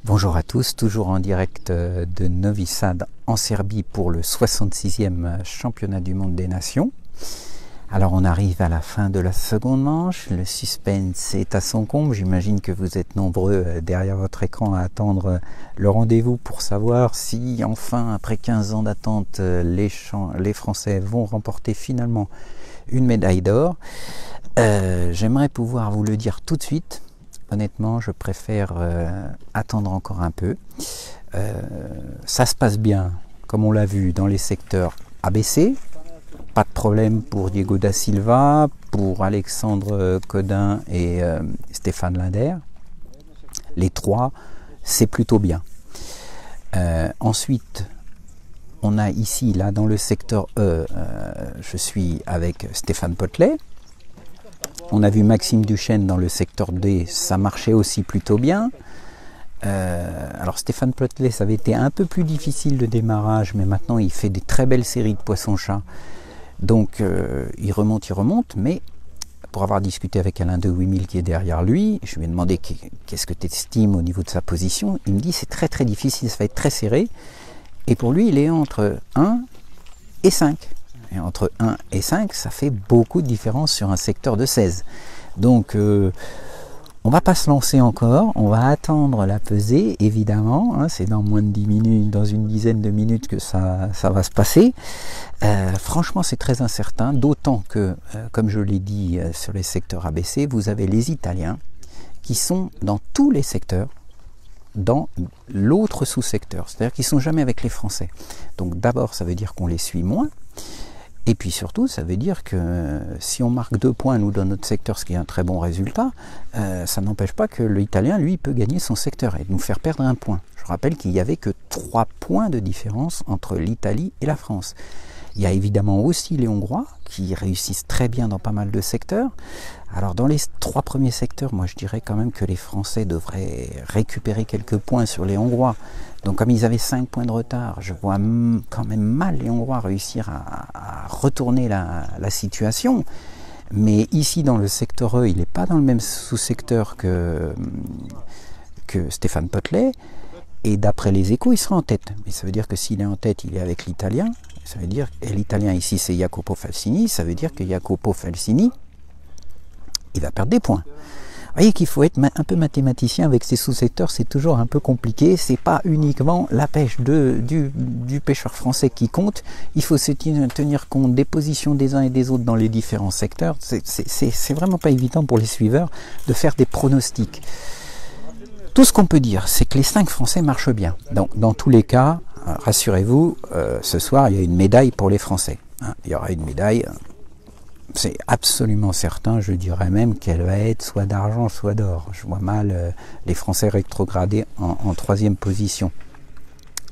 Bonjour à tous, toujours en direct de Novi Sad en Serbie pour le 66e championnat du monde des nations. Alors on arrive à la fin de la seconde manche, le suspense est à son comble, j'imagine que vous êtes nombreux derrière votre écran à attendre le rendez-vous pour savoir si enfin après 15 ans d'attente les Français vont remporter finalement une médaille d'or. J'aimerais pouvoir vous le dire tout de suite. Honnêtement, je préfère attendre encore un peu. Ça se passe bien, comme on l'a vu, dans les secteurs ABC. Pas de problème pour Diego da Silva, pour Alexandre Codin et Stéphane Linder. Les trois, c'est plutôt bien. Ensuite, on a ici, là, dans le secteur E, je suis avec Stéphane Poettler. On a vu Maxime Duchesne dans le secteur D, ça marchait aussi plutôt bien. Alors Stéphane Poettler, ça avait été un peu plus difficile le démarrage, mais maintenant il fait des très belles séries de poisson-chat. Donc il remonte, mais pour avoir discuté avec Alain de Wimille qui est derrière lui, je lui ai demandé qu'est-ce que tu estimes au niveau de sa position. Il me dit c'est très très difficile, ça va être très serré. Et pour lui, il est entre 1 et 5. Et entre 1 et 5, ça fait beaucoup de différence sur un secteur de 16. Donc, on ne va pas se lancer encore, on va attendre la pesée, évidemment. Hein, c'est dans moins de 10 minutes, dans une dizaine de minutes que ça va se passer. Franchement, c'est très incertain, d'autant que, comme je l'ai dit sur les secteurs ABC, vous avez les Italiens qui sont dans tous les secteurs, dans l'autre sous-secteur. C'est-à-dire qu'ils ne sont jamais avec les Français. Donc d'abord, ça veut dire qu'on les suit moins. Et puis surtout, ça veut dire que si on marque 2 points, nous, dans notre secteur, ce qui est un très bon résultat, ça n'empêche pas que l'Italien, lui, peut gagner son secteur et nous faire perdre 1 point. Je rappelle qu'il n'y avait que 3 points de différence entre l'Italie et la France. Il y a évidemment aussi les Hongrois, qui réussissent très bien dans pas mal de secteurs. Alors dans les 3 premiers secteurs, moi je dirais quand même que les Français devraient récupérer quelques points sur les Hongrois. Donc comme ils avaient 5 points de retard, je vois quand même mal les Hongrois réussir à retourner la situation. Mais ici dans le secteur E, il n'est pas dans le même sous-secteur que Stéphane Poettler. Et d'après les échos, il sera en tête. Mais ça veut dire que s'il est en tête, il est avec l'Italien. Ça veut dire, et l'Italien ici c'est Jacopo Falsini, ça veut dire que Jacopo Falsini, il va perdre des points. Vous voyez qu'il faut être un peu mathématicien avec ces sous-secteurs, c'est toujours un peu compliqué. C'est pas uniquement la pêche du pêcheur français qui compte. Il faut se tenir compte des positions des uns et des autres dans les différents secteurs. C'est vraiment pas évident pour les suiveurs de faire des pronostics. Tout ce qu'on peut dire, c'est que les 5 Français marchent bien. Donc, dans tous les cas, rassurez-vous, ce soir, il y a une médaille pour les Français. Hein, il y aura une médaille, c'est absolument certain, je dirais même qu'elle va être soit d'argent, soit d'or. Je vois mal les Français rétrogradés en 3e position.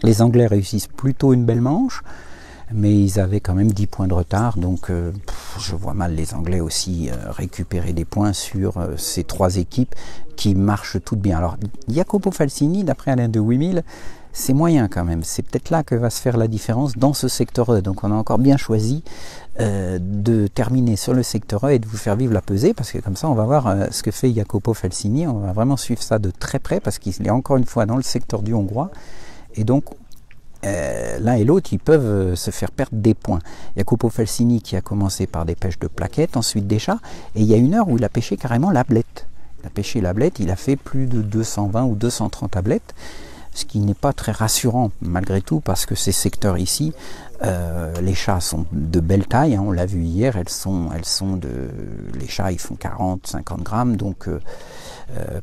Les Anglais réussissent plutôt une belle manche, mais ils avaient quand même 10 points de retard, donc je vois mal les Anglais aussi récupérer des points sur ces 3 équipes qui marchent toutes bien. Alors, Jacopo Falsini, d'après Alain de Wimille, c'est moyen quand même. C'est peut-être là que va se faire la différence dans ce secteur E. Donc on a encore bien choisi de terminer sur le secteur E et de vous faire vivre la pesée, parce que comme ça on va voir ce que fait Jacopo Falsini. On va vraiment suivre ça de très près, parce qu'il est encore une fois dans le secteur du Hongrois. Et donc, l'un et l'autre, ils peuvent se faire perdre des points. Jacopo Falsini qui a commencé par des pêches de plaquettes, ensuite des chats, et il y a une heure où il a pêché carrément l'ablette. Il a pêché l'ablette, il a fait plus de 220 ou 230 ablettes, ce qui n'est pas très rassurant malgré tout, parce que ces secteurs ici, les chats sont de belle taille, hein, on l'a vu hier, les chats ils font 40-50 grammes, donc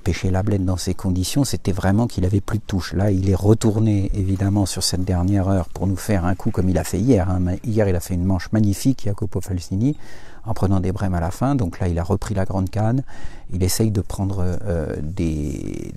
pêcher l'ablette dans ces conditions, c'était vraiment qu'il avait plus de touche. Là, il est retourné évidemment sur cette dernière heure pour nous faire un coup comme il a fait hier. Hein. Hier, il a fait une manche magnifique, Jacopo Falsini, en prenant des brèmes à la fin. Donc là, il a repris la grande canne. Il essaye de prendre des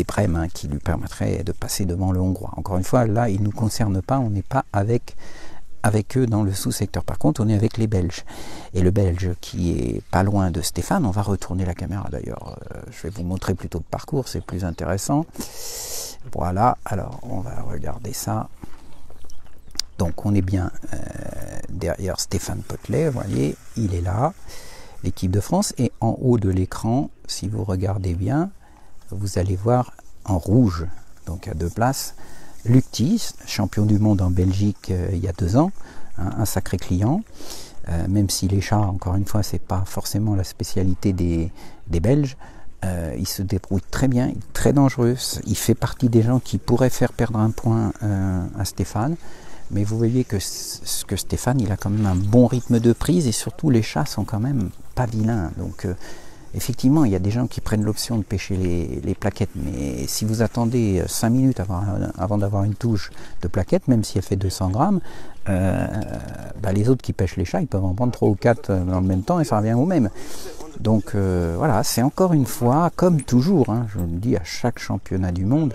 brèmes hein, qui lui permettraient de passer devant le Hongrois. Encore une fois, là, il ne nous concerne pas. On n'est pas avec eux dans le sous-secteur. Par contre, on est avec les Belges. Et le Belge qui est pas loin de Stéphane, on va retourner la caméra d'ailleurs. Je vais vous montrer plutôt le parcours, c'est plus intéressant. Voilà, alors on va regarder ça. Donc on est bien derrière Stéphane Poettler, vous voyez, il est là, l'équipe de France. Et en haut de l'écran, si vous regardez bien, vous allez voir en rouge donc à 2 places. Luctis, champion du monde en Belgique il y a 2 ans, hein, un sacré client. Même si les chats, encore une fois, c'est pas forcément la spécialité des Belges, il se débrouille très bien, il est très dangereux. Il fait partie des gens qui pourraient faire perdre un point à Stéphane. Mais vous voyez que Stéphane, il a quand même un bon rythme de prise et surtout les chats sont quand même pas vilains. Donc effectivement, il y a des gens qui prennent l'option de pêcher les plaquettes, mais si vous attendez 5 minutes avant d'avoir une touche de plaquette, même si elle fait 200 grammes, les autres qui pêchent les chats, ils peuvent en prendre 3 ou 4 dans le même temps et ça revient au même. Donc voilà, c'est encore une fois, comme toujours, hein, je le dis à chaque championnat du monde,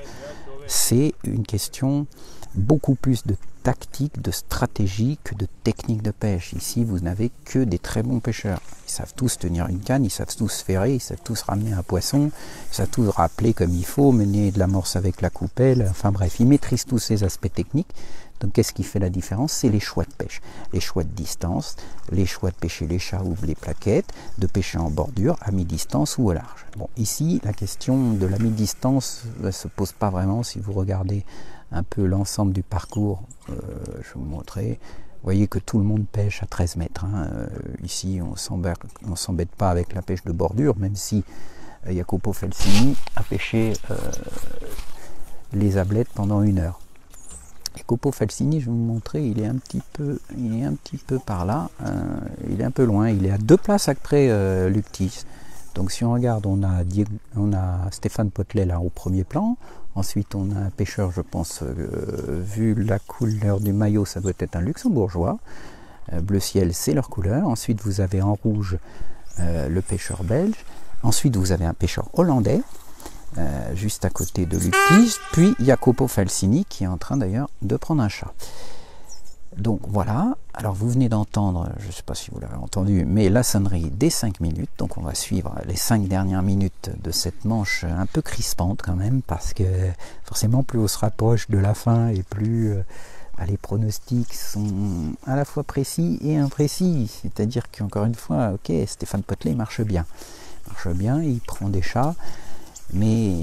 c'est une question beaucoup plus de tactique, de stratégie que de technique de pêche. Ici, vous n'avez que des très bons pêcheurs. Ils savent tous tenir une canne, ils savent tous ferrer, ils savent tous ramener un poisson, ils savent tous rappeler comme il faut, mener de l'amorce avec la coupelle, enfin bref, ils maîtrisent tous ces aspects techniques. Donc qu'est-ce qui fait la différence? C'est les choix de pêche, les choix de distance, les choix de pêcher les chats ou les plaquettes, de pêcher en bordure, à mi-distance ou au large. Bon, ici, la question de la mi-distance ne se pose pas vraiment si vous regardez un peu l'ensemble du parcours. Je vais vous montrer. Vous voyez que tout le monde pêche à 13 mètres. Hein. Ici, on ne s'embête pas avec la pêche de bordure, même si Jacopo Falsini a pêché les ablettes pendant 1 heure. Jacopo Falsini, je vais vous montrer, il est un petit peu par là, il est un peu loin, il est à 2 places après Luctis. Donc si on regarde, on a Stéphane Potelet là au premier plan, ensuite on a un pêcheur, je pense, vu la couleur du maillot, ça doit être un luxembourgeois, bleu ciel c'est leur couleur, ensuite vous avez en rouge le pêcheur belge, ensuite vous avez un pêcheur hollandais, juste à côté de Luctis, puis Jacopo Falsini qui est en train d'ailleurs de prendre un chat. Donc voilà, alors vous venez d'entendre, je ne sais pas si vous l'avez entendu, mais la sonnerie des 5 minutes, donc on va suivre les 5 dernières minutes de cette manche un peu crispante quand même, parce que forcément plus on se rapproche de la fin et plus les pronostics sont à la fois précis et imprécis, c'est-à-dire qu'encore une fois, ok, Stéphane Potelet marche bien, il prend des chats, mais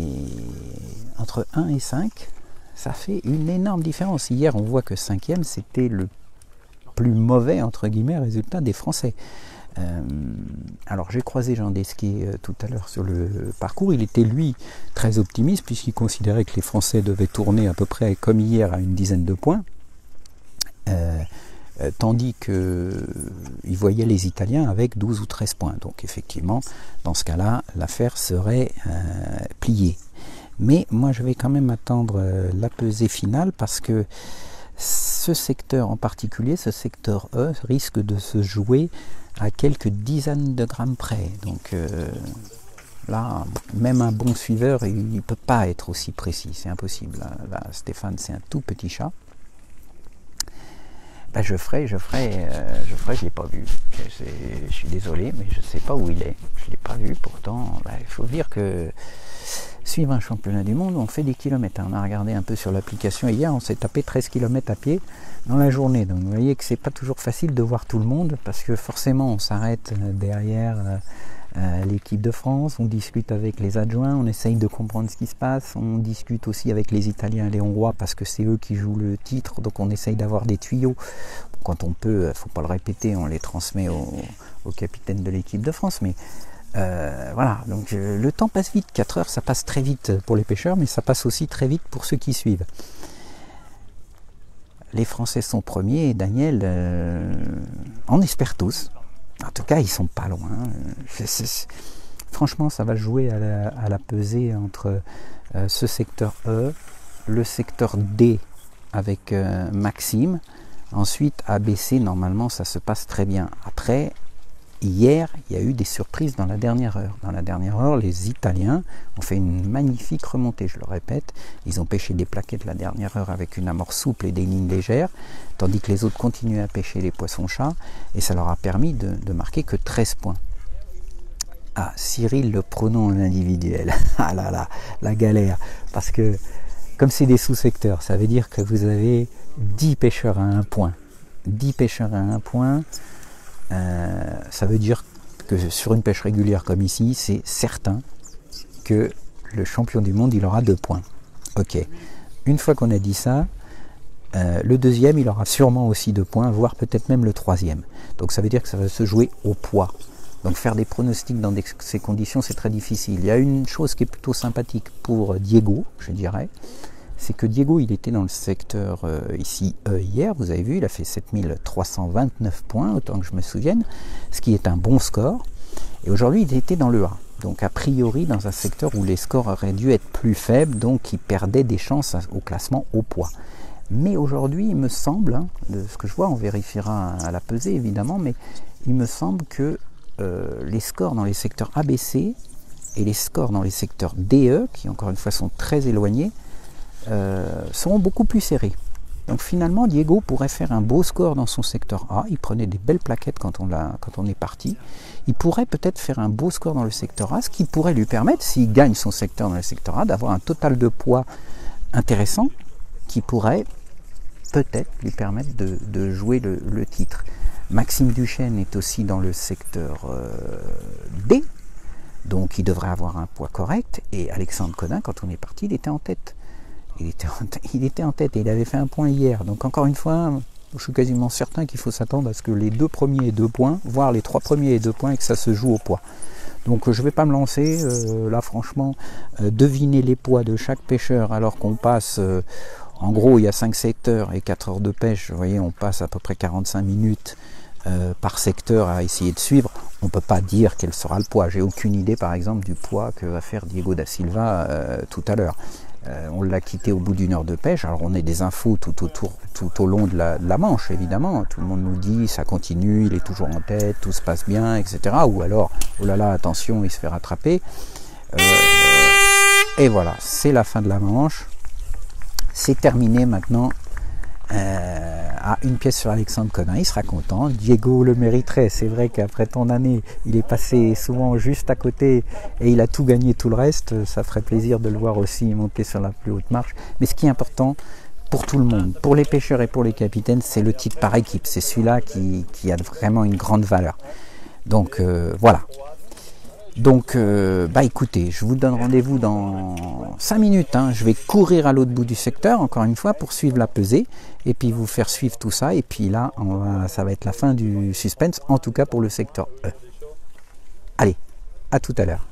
entre 1 et 5, ça fait une énorme différence. Hier, on voit que 5e, c'était le plus mauvais, entre guillemets, résultat des Français. Alors, j'ai croisé Jean Desquier tout à l'heure sur le parcours. Il était, lui, très optimiste, puisqu'il considérait que les Français devaient tourner à peu près comme hier à une dizaine de points. Tandis qu'il voyait les Italiens avec 12 ou 13 points. Donc, effectivement, dans ce cas-là, l'affaire serait pliée. Mais moi je vais quand même attendre la pesée finale parce que ce secteur en particulier, ce secteur E, risque de se jouer à quelques dizaines de grammes près. Donc là, même un bon suiveur, il ne peut pas être aussi précis, c'est impossible. Là, Stéphane, c'est un tout petit chat. Ben, je ferai, je ne l'ai pas vu. Je suis désolé, mais je ne sais pas où il est. Je ne l'ai pas vu, pourtant, il faut dire que suivre un championnat du monde, on fait des kilomètres. On a regardé un peu sur l'application hier, on s'est tapé 13 km à pied dans la journée. Donc vous voyez que c'est pas toujours facile de voir tout le monde, parce que forcément on s'arrête derrière l'équipe de France, on discute avec les adjoints, on essaye de comprendre ce qui se passe, on discute aussi avec les Italiens et les Hongrois, parce que c'est eux qui jouent le titre, donc on essaye d'avoir des tuyaux. Quand on peut, faut pas le répéter, on les transmet au capitaine de l'équipe de France, mais voilà, donc le temps passe vite, 4 heures ça passe très vite pour les pêcheurs, mais ça passe aussi très vite pour ceux qui suivent. Les Français sont premiers et Daniel en espère tous. En tout cas, ils sont pas loin. Franchement, ça va jouer à la pesée entre ce secteur E, le secteur D avec Maxime. Ensuite, ABC, normalement, ça se passe très bien. Après, hier, il y a eu des surprises dans la dernière heure. Dans la dernière heure, les Italiens ont fait une magnifique remontée, je le répète. Ils ont pêché des plaquettes la dernière heure avec une amorce souple et des lignes légères, tandis que les autres continuaient à pêcher les poissons-chats, et ça leur a permis de marquer que 13 points. Ah, Cyril, le pronom en individuel. Ah là là, la galère. Parce que, comme c'est des sous-secteurs, ça veut dire que vous avez 10 pêcheurs à 1 point. 10 pêcheurs à 1 point. Ça veut dire que sur une pêche régulière comme ici, c'est certain que le champion du monde, il aura 2 points. Ok. Une fois qu'on a dit ça, le deuxième, il aura sûrement aussi 2 points, voire peut-être même le troisième. Donc ça veut dire que ça va se jouer au poids. Donc faire des pronostics dans ces conditions, c'est très difficile. Il y a une chose qui est plutôt sympathique pour Diego, je dirais, c'est que Diego, il était dans le secteur ici hier, vous avez vu, il a fait 7329 points, autant que je me souvienne, ce qui est un bon score. Et aujourd'hui, il était dans le A. Donc a priori, dans un secteur où les scores auraient dû être plus faibles, donc il perdait des chances au classement au poids. Mais aujourd'hui, il me semble, hein, de ce que je vois, on vérifiera à la pesée évidemment, mais il me semble que les scores dans les secteurs ABC et les scores dans les secteurs DE, qui encore une fois sont très éloignés, sont beaucoup plus serrés. Donc finalement, Diego pourrait faire un beau score dans son secteur A. Il prenait des belles plaquettes quand on est parti. Il pourrait peut-être faire un beau score dans le secteur A, ce qui pourrait lui permettre, s'il gagne son secteur dans le secteur A, d'avoir un total de poids intéressant qui pourrait peut-être lui permettre de jouer le titre. Maxime Duchesne est aussi dans le secteur D, donc il devrait avoir un poids correct. Et Alexandre Codin, quand on est parti, il était en tête. Il était en tête et il avait fait un point hier. Donc encore une fois, je suis quasiment certain qu'il faut s'attendre à ce que les 2 premiers aient 2 points, voire les 3 premiers aient 2 points et que ça se joue au poids. Donc je ne vais pas me lancer, là franchement, deviner les poids de chaque pêcheur alors qu'on passe, en gros il y a 5 secteurs et 4 heures de pêche, vous voyez on passe à peu près 45 minutes par secteur à essayer de suivre. On ne peut pas dire quel sera le poids. J'ai aucune idée par exemple du poids que va faire Diego da Silva tout à l'heure. On l'a quitté au bout d'une heure de pêche. Alors on a des infos tout au long de la Manche, évidemment. Tout le monde nous dit ça continue, il est toujours en tête, tout se passe bien, etc. Ou alors, oh là là, attention, il se fait rattraper. Et voilà, c'est la fin de la Manche. C'est terminé maintenant. Une pièce sur Alexandre Codin, il sera content. Diego le mériterait. C'est vrai qu'après tant d'années, il est passé souvent juste à côté et il a tout gagné, tout le reste. Ça ferait plaisir de le voir aussi monter sur la plus haute marche. Mais ce qui est important pour tout le monde, pour les pêcheurs et pour les capitaines, c'est le titre par équipe. C'est celui-là qui a vraiment une grande valeur. Donc voilà. Donc, écoutez, je vous donne rendez-vous dans 5 minutes. Hein. Je vais courir à l'autre bout du secteur, encore une fois, pour suivre la pesée, et puis vous faire suivre tout ça. Et puis là, ça va être la fin du suspense, en tout cas pour le secteur E. Allez, à tout à l'heure.